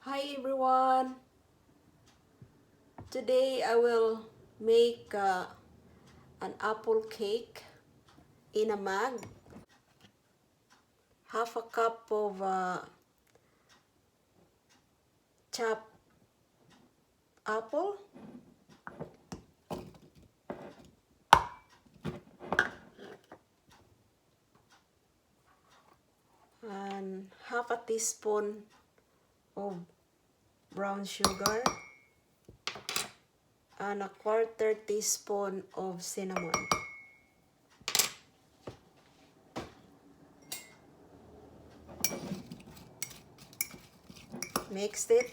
Hi everyone! Today I will make an apple cake in a mug. Half a cup of chopped apple. And half a teaspoon of brown sugar. And a quarter teaspoon of cinnamon. Mix it.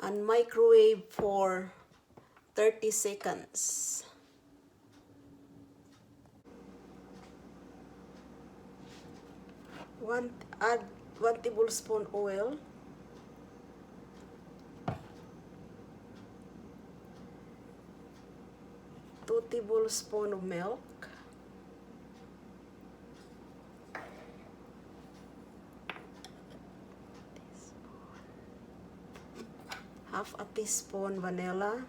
And microwave for 30 seconds. Add 1 tablespoon oil. 2 tablespoons of milk. Half a teaspoon vanilla.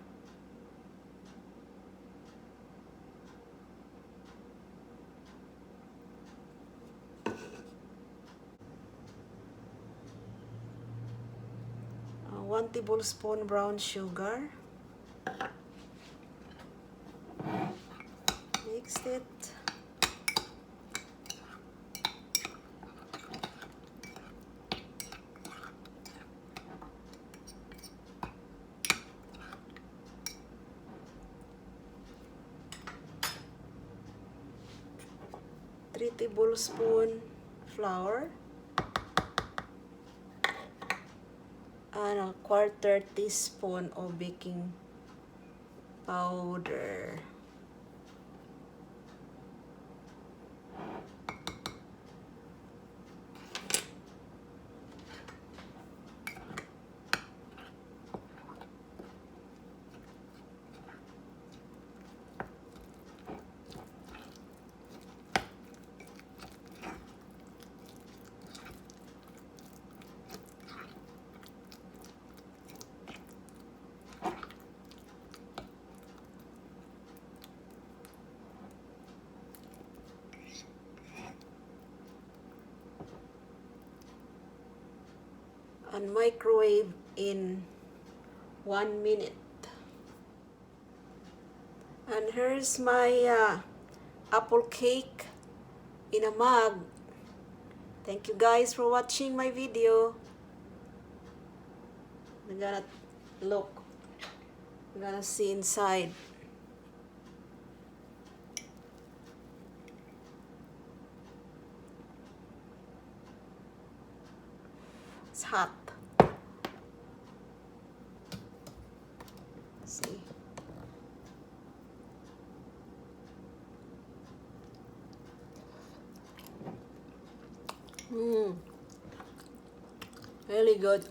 One tablespoon brown sugar. Mix it. Three tablespoons flour. And a quarter teaspoon of baking powder. And microwave in 1 minute. And here's my apple cake in a mug. Thank you guys for watching my video. I'm gonna look. I'm gonna see inside. It's hot. See. Really good.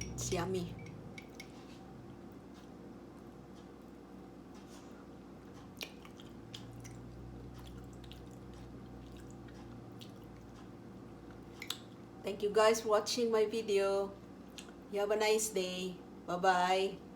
It's yummy. Thank you guys for watching my video. You have a nice day. Bye-bye.